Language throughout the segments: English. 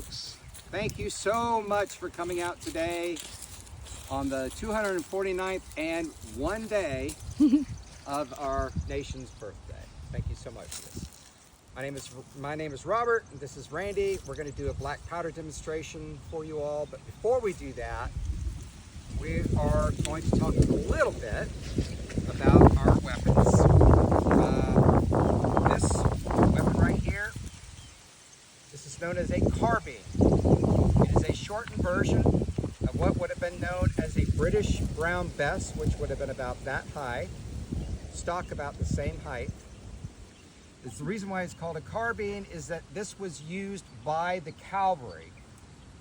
Thank you so much for coming out today on the 249th and one day of our nation's birthday. Thank you so much for this. My name is Robert, and this is Randy. We're going to do a black powder demonstration for you all, but before we do that, we are going to talk a little bit about our weapons. This weapon right here, this is known as a carbine. It is a shortened version of what would have been known as a British brown bess, which would have been about that high, stock about the same height. The reason why it's called a carbine is that this was used by the cavalry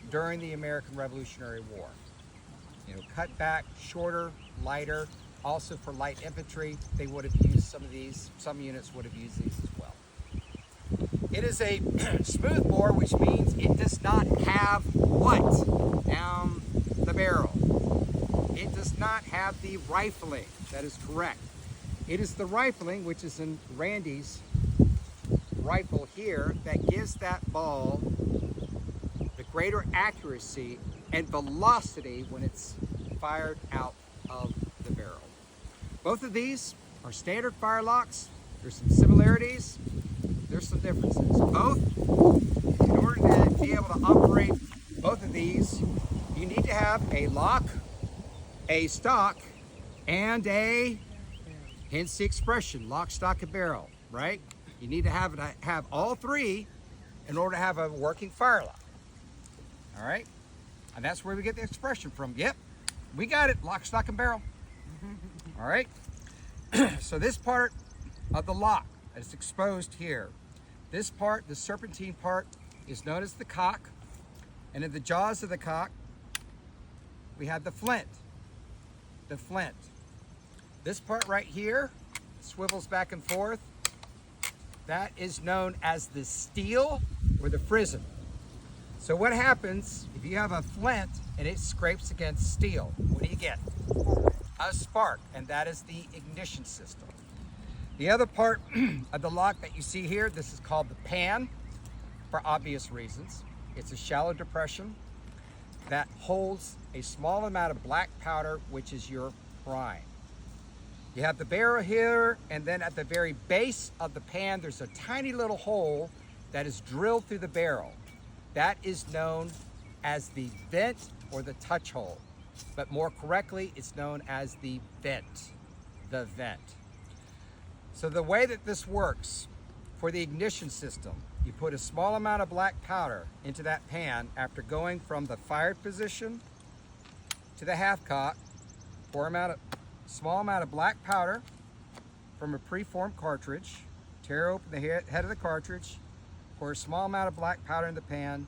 during the American Revolutionary War. You know, cut back, shorter, lighter. Also for light infantry, they would have used some of these. Some units would have used these as well. It is a smooth bore, which means it does not have what down the barrel. It does not have the rifling. That is correct. It is the rifling, which is in Randy's rifle here, that gives that ball the greater accuracy and velocity when it's fired out of the barrel. Both of these are standard firelocks. There's some similarities, there's some differences. Both, in order to be able to operate both of these, you need to have a lock, a stock, and hence the expression, lock, stock, and barrel, right? You need to have all three in order to have a working firelock. All right? And that's where we get the expression from. Yep, we got it, lock, stock, and barrel. All right? So this part of the lock is exposed here. This part, the serpentine part, is known as the cock. And in the jaws of the cock, we have the flint. The flint. This part right here swivels back and forth. That is known as the steel or the frizzen. So what happens if you have a flint and it scrapes against steel? What do you get? A spark, and that is the ignition system. The other part of the lock that you see here, this is called the pan, for obvious reasons. It's a shallow depression that holds a small amount of black powder, which is your prime. You have the barrel here, and then at the very base of the pan, there's a tiny little hole that is drilled through the barrel. That is known as the vent or the touch hole, but more correctly, it's known as the vent, the vent. So the way that this works for the ignition system, you put a small amount of black powder into that pan after going from the fired position to the half cock, pour a small amount of black powder from a preformed cartridge, tear open the head of the cartridge, pour a small amount of black powder in the pan,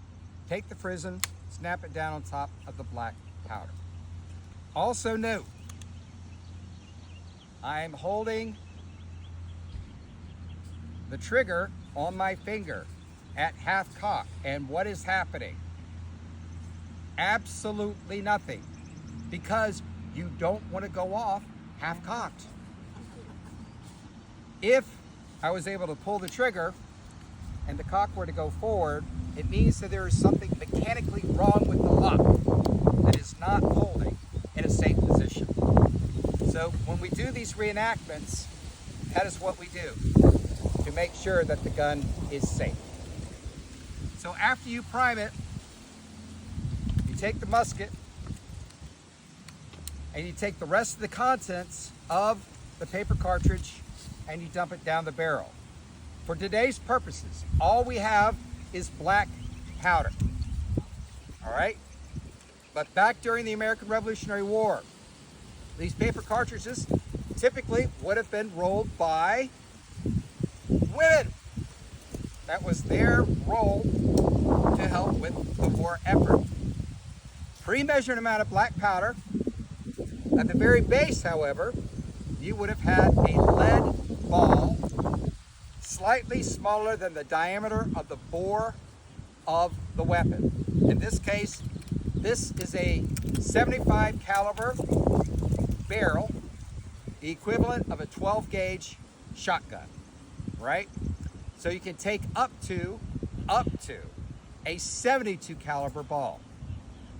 take the frizzen, snap it down on top of the black powder. Also note, I am holding the trigger on my finger at half cock, and what is happening? Absolutely nothing, because you don't want to go off half cocked. If I was able to pull the trigger and the cock were to go forward, it means that there is something mechanically wrong with the lock that is not holding in a safe position. So when we do these reenactments, that is what we do to make sure that the gun is safe. So after you prime it, you take the musket and you take the rest of the contents of the paper cartridge and you dump it down the barrel. For today's purposes, all we have is black powder. All right? But back during the American Revolutionary War, these paper cartridges typically would have been rolled by women. That was their role to help with the war effort. Pre-measured amount of black powder. At the very base, however, you would have had a lead ball slightly smaller than the diameter of the bore of the weapon. In this case, this is a 75 caliber barrel, the equivalent of a 12 gauge shotgun, right? So you can take up to a 72 caliber ball.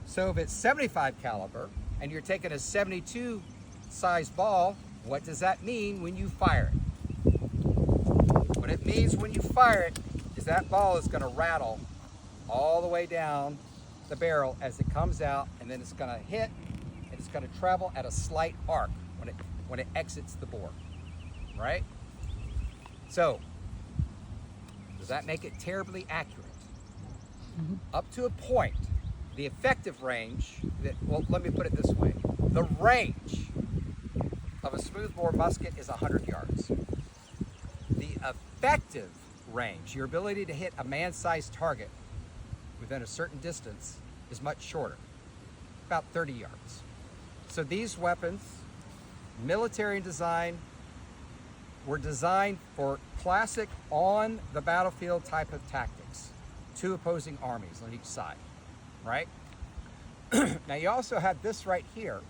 So if it's 75 caliber and you're taking a 72 size ball, what does that mean when you fire it? What it means when you fire it is that ball is going to rattle all the way down the barrel as it comes out, and then it's going to hit and it's going to travel at a slight arc when it exits the bore, right? So, does that make it terribly accurate? Mm-hmm. Up to a point. The effective range, well, let me put it this way. The range of a smoothbore musket is 100 yards. The effective range, your ability to hit a man-sized target within a certain distance, is much shorter, about 30 yards. So these weapons, military in design, were designed for classic on the battlefield type of tactics, two opposing armies on each side, right? Now you also have this right here,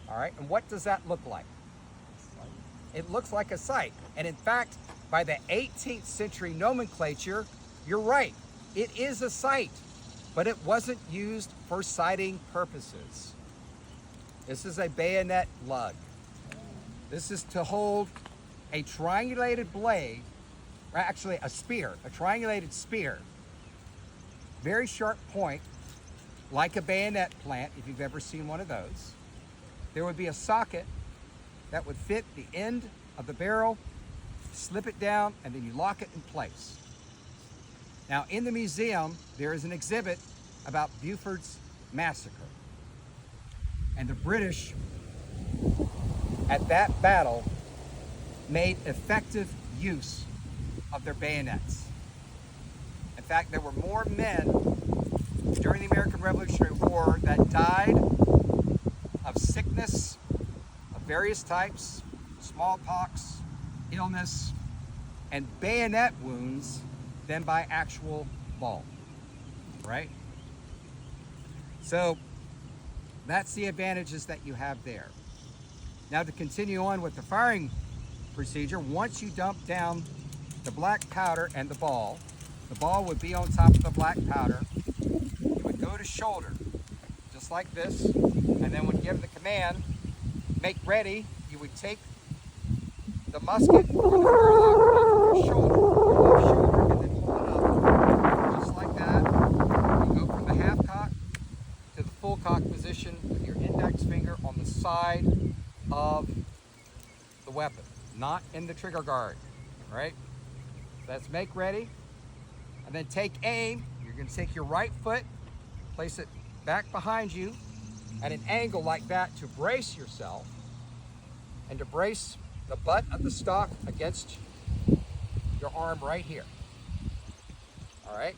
all right? And what does that look like? It looks like a sight. And in fact, by the 18th century nomenclature, you're right, it is a sight, but it wasn't used for sighting purposes. This is a bayonet lug. This is to hold a triangulated blade, or actually a spear, a triangulated spear, very sharp point, like a bayonet plant, if you've ever seen one of those. There would be a socket that would fit the end of the barrel, slip it down, and then you lock it in place. Now, in the museum, there is an exhibit about Buford's massacre. And the British, at that battle, made effective use of their bayonets. In fact, there were more men during the American Revolutionary War that died of sickness of various types, smallpox, illness, and bayonet wounds than by actual ball, right? So that's the advantages that you have there. Now, to continue on with the firing procedure, once you dump down the black powder and the ball would be on top of the black powder. You would go to shoulder, just like this, and then when you give the command, make ready, you would take the musket or the barrel out your left shoulder, and then pull it up, just like that. You go from the half cock to the full cock position with your index finger on the side of the weapon, not in the trigger guard, right? That's make ready, and then take aim. You're going to take your right foot, place it back behind you at an angle like that to brace yourself and to brace the butt of the stock against your arm right here. All right?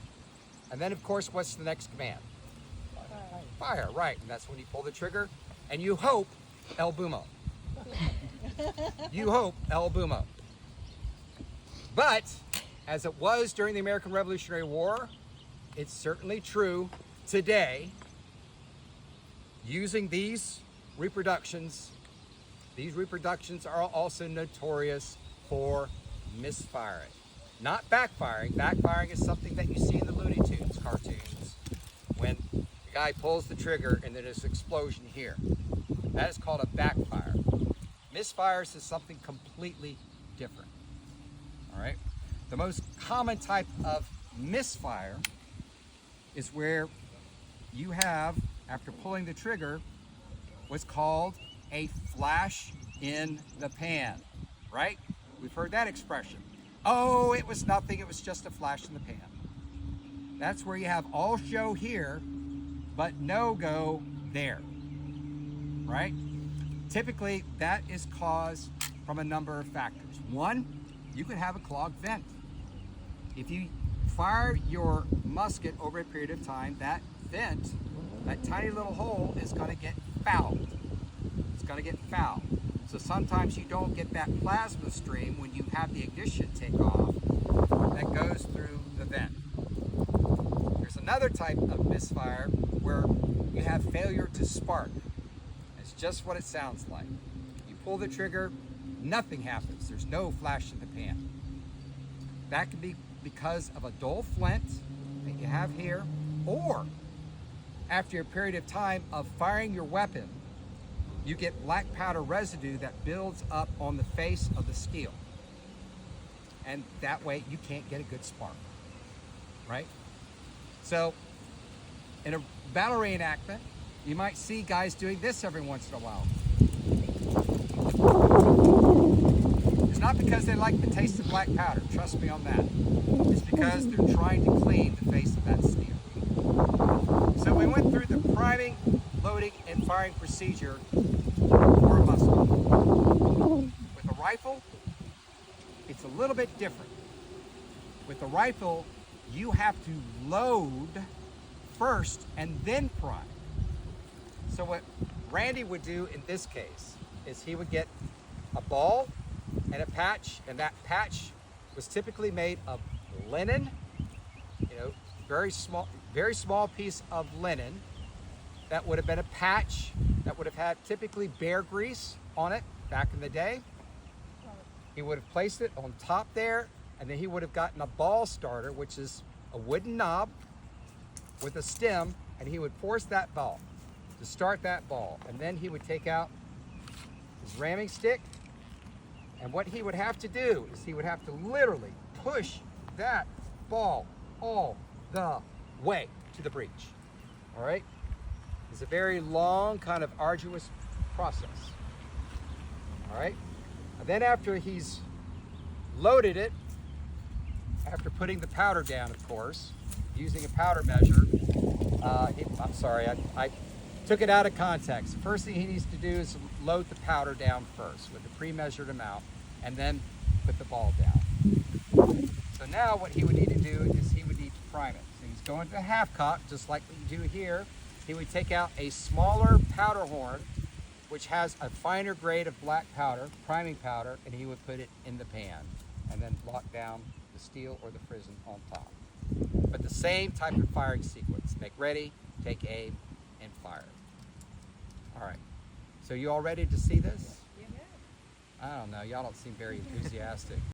And then, of course, what's the next command? Fire, right. And that's when you pull the trigger and you hope El Bumo. You hope El Bumo. But as it was during the American Revolutionary War, it's certainly true today. Using these reproductions are also notorious for misfiring. Not backfiring. Backfiring is something that you see in the Looney Tunes cartoons when the guy pulls the trigger and then there's an explosion here. That is called a backfire. Misfires is something completely different. All right? The most common type of misfire is where you have, after pulling the trigger, what's called a flash in the pan, right? We've heard that expression. Oh, it was nothing, it was just a flash in the pan. That's where you have all show here, but no go there, right? Typically, that is caused from a number of factors. One, you could have a clogged vent. If you fire your musket over a period of time, that vent, that tiny little hole is going to get fouled. It's going to get fouled. So sometimes you don't get that plasma stream when you have the ignition take off that goes through the vent. There's another type of misfire where you have failure to spark. It's just what it sounds like. You pull the trigger, nothing happens. There's no flash in the pan. That can be because of a dull flint that you have here, or after a period of time of firing your weapon, you get black powder residue that builds up on the face of the steel. And that way you can't get a good spark, right? So in a battle reenactment, you might see guys doing this every once in a while. It's not because they like the taste of black powder, trust me on that. It's because they're trying to clean the face of that steel. So we went through the priming, loading, and firing procedure for a musket. With a rifle, it's a little bit different. With a rifle, you have to load first and then prime. So what Randy would do in this case is he would get a ball and a patch, and that patch was typically made of linen, very small piece of linen. That would have been a patch that would have had typically bear grease on it back in the day. He would have placed it on top there, and then he would have gotten a ball starter, which is a wooden knob with a stem, and he would force that ball to start that ball. And then he would take out his ramming stick, and what he would have to do is he would have to literally push that ball all the way to the breech. All right? It's a very long, kind of arduous process. All right? And then after he's loaded it, after putting the powder down, of course, using a powder measure, I'm sorry, I took it out of context. The first thing he needs to do is load the powder down first with a pre-measured amount, and then put the ball down. So now what he would need to do is he would need to prime it. So he's going to a half cock, just like we do here. He would take out a smaller powder horn, which has a finer grade of black powder, priming powder, and he would put it in the pan and then lock down the steel or the frizzen on top. But the same type of firing sequence. Make ready, take aim, and fire. All right. So you all ready to see this? I don't know. Y'all don't seem very enthusiastic.